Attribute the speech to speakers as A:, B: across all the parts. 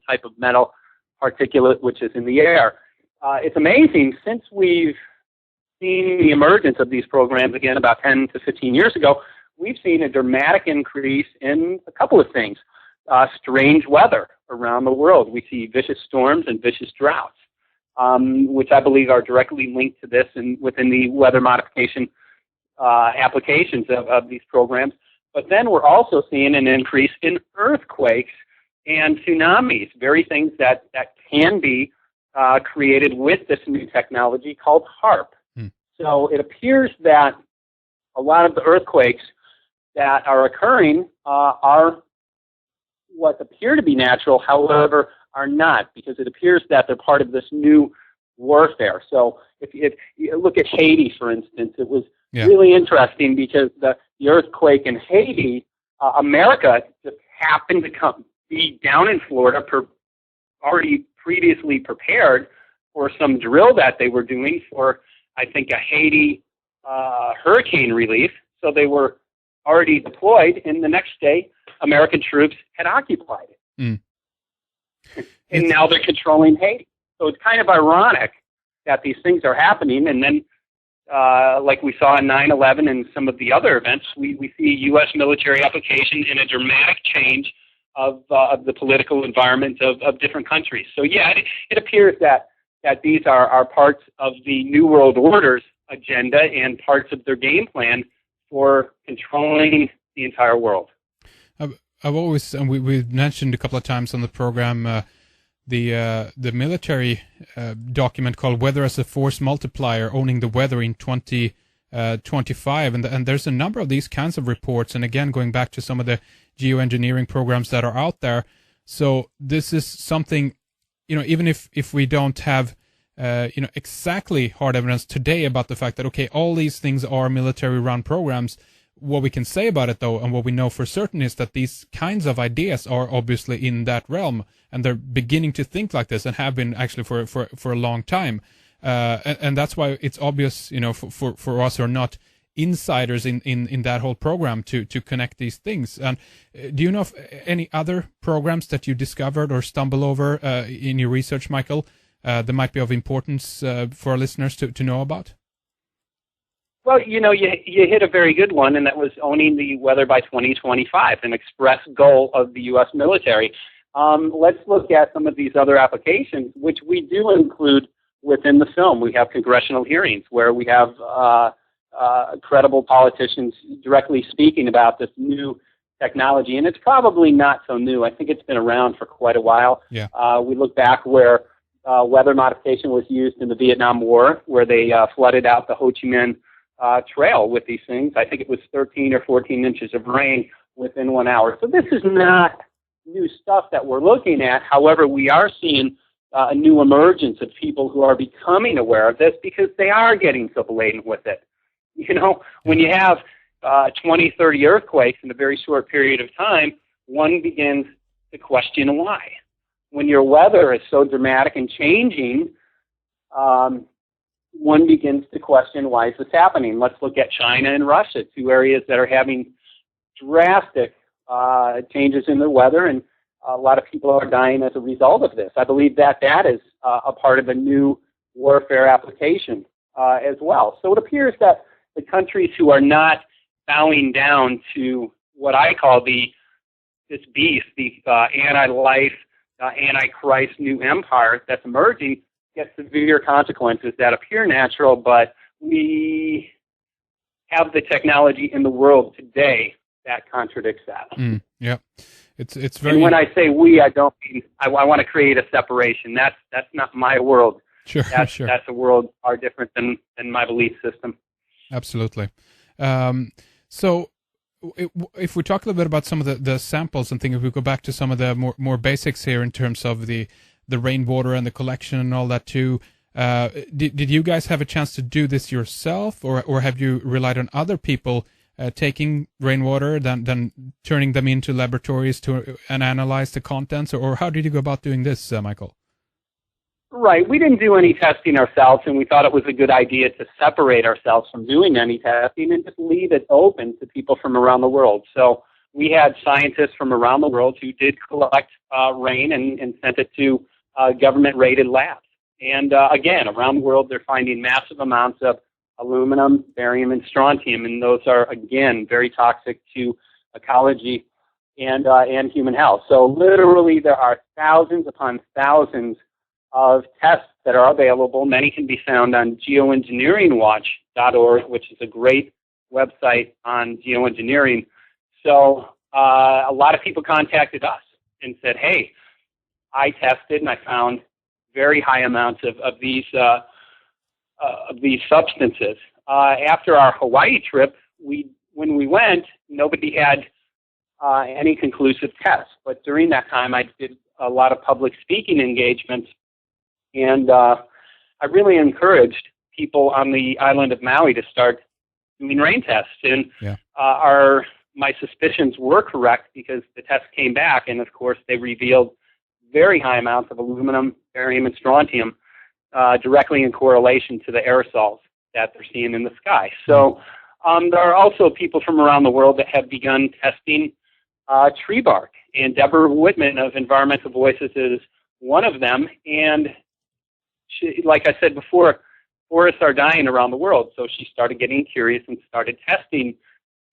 A: type of metal particulate which is in the air. It's amazing, since we've seen the emergence of these programs, again, about 10 to 15 years ago, we've seen a dramatic increase in a couple of things. Strange weather around the world. We see vicious storms and vicious droughts, which I believe are directly linked to this and within the weather modification applications of these programs. But then we're also seeing an increase in earthquakes and tsunamis, very things that can be created with this new technology called HARP. So it appears that a lot of the earthquakes that are occurring are what appear to be natural, however, are not, because it appears that they're part of this new warfare. So if you look at Haiti, for instance, it was really interesting because the earthquake in Haiti, America just happened to be down in Florida, already previously prepared for some drill that they were doing for, I think, a Haiti hurricane relief. So they were already deployed, and the next day, American troops had occupied it. And now they're controlling Haiti. So it's kind of ironic that these things are happening, and then, like we saw in 9/11 and some of the other events, we see U.S. military application in a dramatic change of the political environment of different countries. So yeah, it appears that these are parts of the New World Order's agenda and parts of their game plan for controlling the entire world.
B: I've always, and we've mentioned a couple of times on the program, the military document called Weather as a Force Multiplier, Owning the Weather in 2025, and there's a number of these kinds of reports, and again, going back to some of the geoengineering programs that are out there. So this is something, even if we don't have exactly hard evidence today about the fact that, okay, all these things are military-run programs, what we can say about it, though, and what we know for certain is that these kinds of ideas are obviously in that realm, and they're beginning to think like this and have been actually for a long time. And that's why it's obvious, for us who are not insiders in that whole program to connect these things. And do you know of any other programs that you discovered or stumble over in your research, Michael, that might be of importance for our listeners to know about?
A: Well, you hit a very good one, and that was owning the weather by 2025, an express goal of the U.S. military. Let's look at some of these other applications, which we do include within the film. We have congressional hearings where we have credible politicians directly speaking about this new technology, and it's probably not so new. I think it's been around for quite a while.
B: Yeah.
A: We look back where weather modification was used in the Vietnam War, where they flooded out the Ho Chi Minh Trail with these things. I think it was 13 or 14 inches of rain within 1 hour. So this is not new stuff that we're looking at. However, we are seeing a new emergence of people who are becoming aware of this because they are getting so blatant with it. When you have 20, 30 earthquakes in a very short period of time, one begins to question why. When your weather is so dramatic and changing, one begins to question, why is this happening? Let's look at China and Russia, two areas that are having drastic changes in the weather, and a lot of people are dying as a result of this. I believe that is a part of a new warfare application as well. So it appears that the countries who are not bowing down to what I call this beast, the anti-life, anti-Christ new empire that's emerging, get severe consequences that appear natural, but we have the technology in the world today that contradicts that.
B: Yeah, it's very.
A: And when I say we, I don't mean I want to create a separation. That's not my world.
B: Sure,
A: that's a world far different than my belief system.
B: Absolutely. So, if we talk a little bit about some of the samples and things, if we go back to some of the more basics here in terms of the rainwater and the collection and all that too. Did you guys have a chance to do this yourself, or have you relied on other people taking rainwater, then turning them into laboratories and analyze the contents, or how did you go about doing this, Michael?
A: Right. We didn't do any testing ourselves, and we thought it was a good idea to separate ourselves from doing any testing and just leave it open to people from around the world. So we had scientists from around the world who did collect rain and sent it to government-rated labs. And again, around the world, they're finding massive amounts of aluminum, barium, and strontium, and those are, again, very toxic to ecology and human health. So literally, there are thousands upon thousands of tests that are available. Many can be found on geoengineeringwatch.org, which is a great website on geoengineering. So a lot of people contacted us and said, hey, I tested and I found very high amounts of these substances. After our Hawaii trip, when we went, nobody had any conclusive tests. But during that time, I did a lot of public speaking engagements, and I really encouraged people on the island of Maui to start doing rain tests. And my suspicions were correct because the tests came back, and of course, they revealed very high amounts of aluminum, barium, and strontium directly in correlation to the aerosols that they're seeing in the sky. So there are also people from around the world that have begun testing tree bark, and Deborah Whitman of Environmental Voices is one of them. And she, like I said before, forests are dying around the world, so she started getting curious and started testing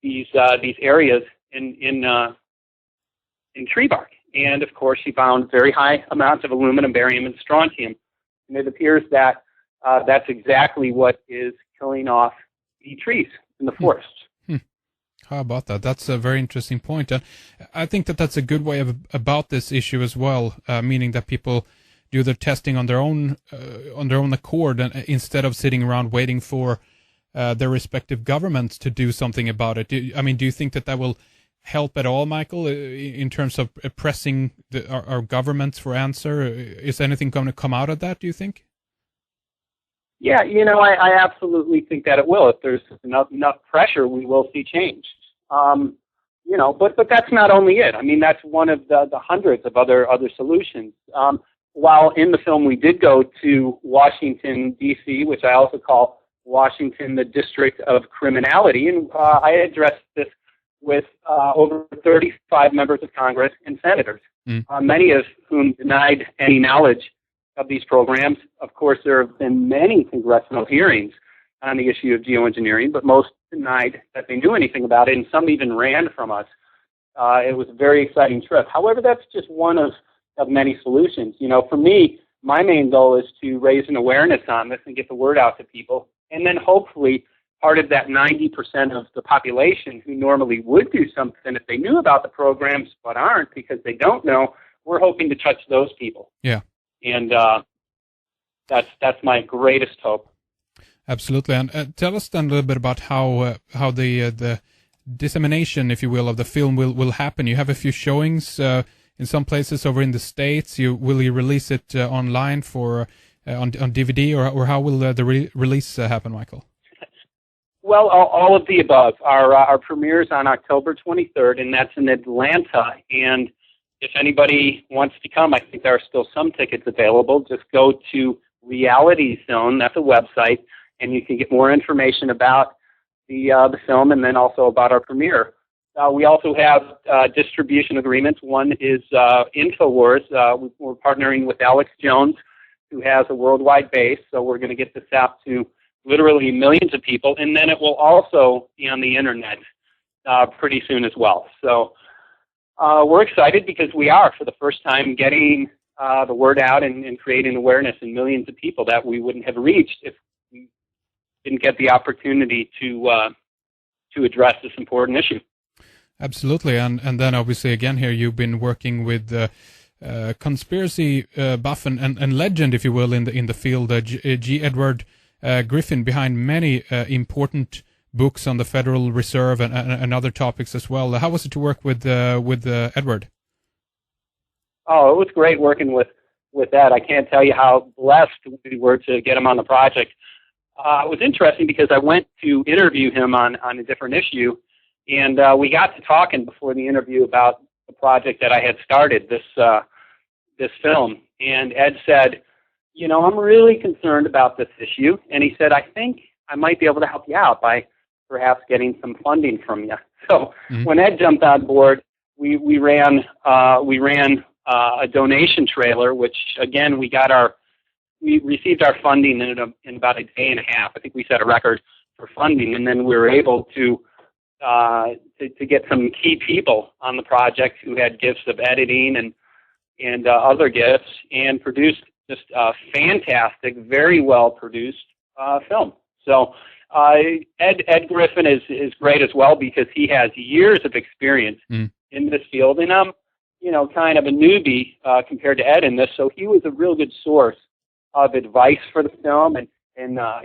A: these areas in tree bark. And of course, she found very high amounts of aluminum, barium, and strontium. And it appears that that's exactly what is killing off the trees in the forests.
B: How about that? That's a very interesting point. And I think that that's a good way about this issue as well, meaning that people do their testing on their own accord, and instead of sitting around waiting for their respective governments to do something about it. Do you think that will help at all, Michael, in terms of pressing our governments for answer? Is anything going to come out of that, do you think?
A: Yeah, I absolutely think that it will. If there's enough pressure, we will see change. But that's not only it. I mean, that's one of the hundreds of other solutions. While in the film we did go to Washington, D.C., which I also call Washington, the District of Criminality, and I addressed this with over 35 members of Congress and senators, many of whom denied any knowledge of these programs. Of course, there have been many congressional hearings on the issue of geoengineering, but most denied that they knew anything about it, and some even ran from us. It was a very exciting trip. However, that's just one of many solutions. For me, my main goal is to raise an awareness on this and get the word out to people, and then hopefully part of that 90% of the population who normally would do something if they knew about the programs but aren't because they don't know, we're hoping to touch those people.
B: Yeah.
A: And that's my greatest hope.
B: Absolutely. And tell us then a little bit about how the dissemination, if you will, of the film will happen. You have a few showings in some places over in the States. Will you release it online for on DVD, or how will the release happen, Michael?
A: Well, all of the above. Our premiere is on October 23rd, and that's in Atlanta. And if anybody wants to come, I think there are still some tickets available. Just go to Reality Zone, that's a website, and you can get more information about the film and then also about our premiere. We also have distribution agreements. One is InfoWars. We're partnering with Alex Jones, who has a worldwide base, so we're going to get this out to literally millions of people, and then it will also be on the internet pretty soon as well. So we're excited because we are, for the first time, getting the word out and creating awareness in millions of people that we wouldn't have reached if we didn't get the opportunity to address this important issue. Absolutely,
B: and then obviously again here you've been working with conspiracy buff and legend, if you will, in the field, G. Edward Griffin, behind many important books on the Federal Reserve and other topics as well. How was it to work with Edward?
A: Oh, it was great working with Ed. I can't tell you how blessed we were to get him on the project. It was interesting because I went to interview him on a different issue, and we got to talking before the interview about the project that I had started, this film. And Ed said, I'm really concerned about this issue. And he said, I think I might be able to help you out by perhaps getting some funding from you. So when Ed jumped on board, we ran a donation trailer, which again we received our funding in about a day and a half. I think we set a record for funding, and then we were able to get some key people on the project who had gifts of editing and other gifts, and produced just a fantastic, very well produced film. So Ed Griffin is great as well, because he has years of experience in this field, and I'm kind of a newbie compared to Ed in this. So he was a real good source of advice for the film, and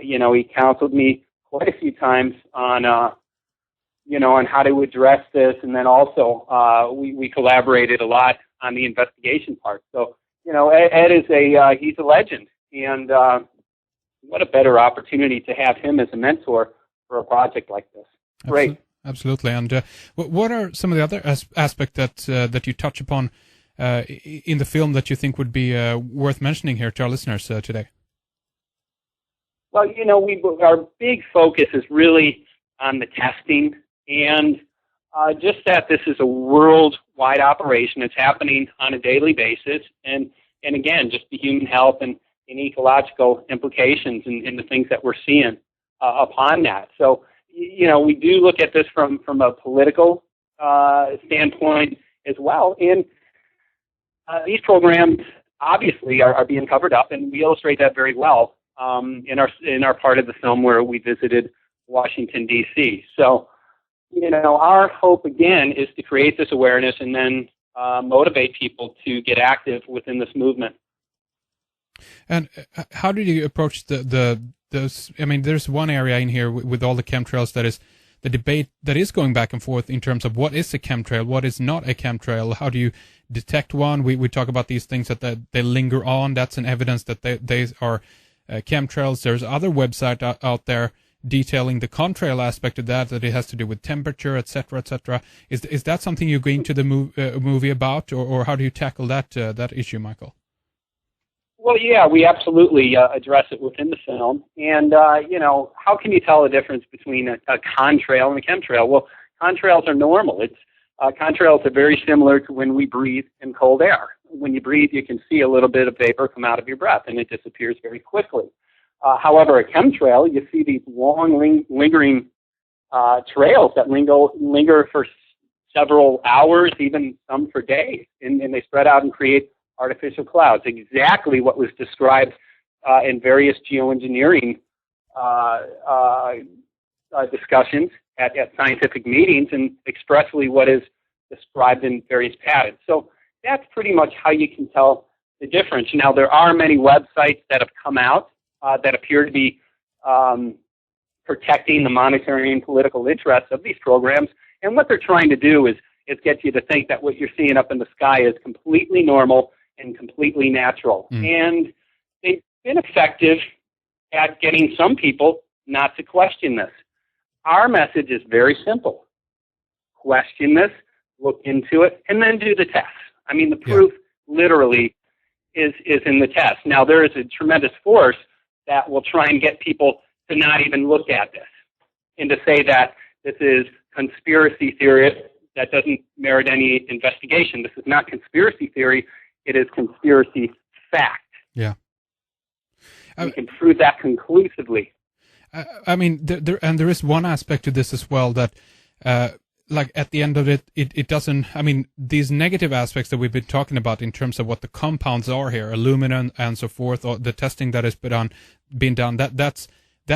A: he counseled me quite a few times on on how to address this, and then also we collaborated a lot on the investigation part. So Ed is he's a legend, and what a better opportunity to have him as a mentor for a project like this. Great.
B: Absolutely. And what are some of the other aspects that you touch upon in the film that you think would be worth mentioning here to our listeners today?
A: Well, our big focus is really on the testing, and just that this is a worldwide operation. It's happening on a daily basis, and again, just the human health and ecological implications and the things that we're seeing upon that. So, we do look at this from a political standpoint as well, and these programs obviously are being covered up, and we illustrate that very well in our part of the film where we visited Washington, D.C. So, our hope again is to create this awareness and then motivate people to get active within this movement.
B: And how did you approach those? I mean, there's one area in here with all the chemtrails that is the debate that is going back and forth in terms of what is a chemtrail, what is not a chemtrail. How do you detect one? We talk about these things that they linger on. That's an evidence that they are chemtrails. There's other websites out there detailing the contrail aspect of that it has to do with temperature, etc., etc. Is that something you go into the movie about, or how do you tackle that issue, Michael?
A: Well, yeah, we absolutely address it within the film. And, how can you tell the difference between a contrail and a chemtrail? Well, contrails are normal. Contrails are very similar to when we breathe in cold air. When you breathe, you can see a little bit of vapor come out of your breath, and it disappears very quickly. However, a chemtrail, you see these long lingering trails that linger for several hours, even some for days, and they spread out and create artificial clouds, exactly what was described in various geoengineering discussions at scientific meetings, and expressly what is described in various patents. So that's pretty much how you can tell the difference. Now, there are many websites that have come out that appear to be protecting the monetary and political interests of these programs, and what they're trying to do is get you to think that what you're seeing up in the sky is completely normal and completely natural. And they've been effective at getting some people not to question this. Our message is very simple. Question this, look into it, and then do the test. I mean, the proof literally is in the test. Now, there is a tremendous force that will try and get people to not even look at this and to say that this is conspiracy theory that doesn't merit any investigation. This is not conspiracy theory. It is conspiracy fact. Yeah. We can prove that conclusively.
B: I mean, there is one aspect to this as well that, like at the end of it doesn't, I mean, these negative aspects that we've been talking about in terms of what the compounds are here, aluminum and so forth, or the testing that has been done, that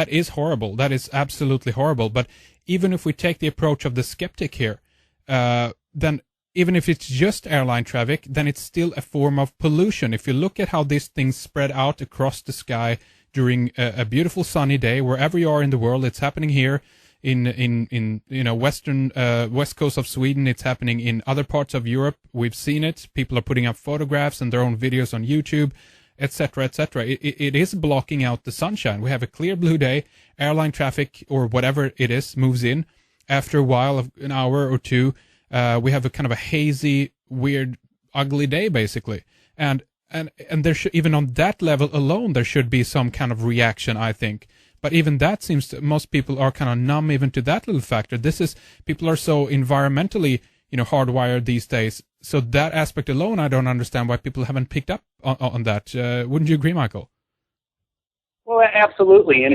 B: is horrible. That is absolutely horrible. But even if we take the approach of the skeptic here, then even if it's just airline traffic, then it's still a form of pollution. If you look at how these things spread out across the sky during a beautiful sunny day, wherever you are in the world, it's happening here in western west coast of Sweden. It's happening in other parts of Europe. We've seen it. People are putting up photographs and their own videos on YouTube, etc., etc. It is blocking out the sunshine. We have a clear blue day. Airline traffic or whatever it is moves in. After a while of an hour or two, we have a kind of a hazy, weird, ugly day, basically. And there should, even on that level alone, there should be some kind of reaction, I think. But even that seems most people are kind of numb even to that little factor. People are so environmentally, hardwired these days. So that aspect alone, I don't understand why people haven't picked up on that. Wouldn't you agree, Michael?
A: Well, absolutely. And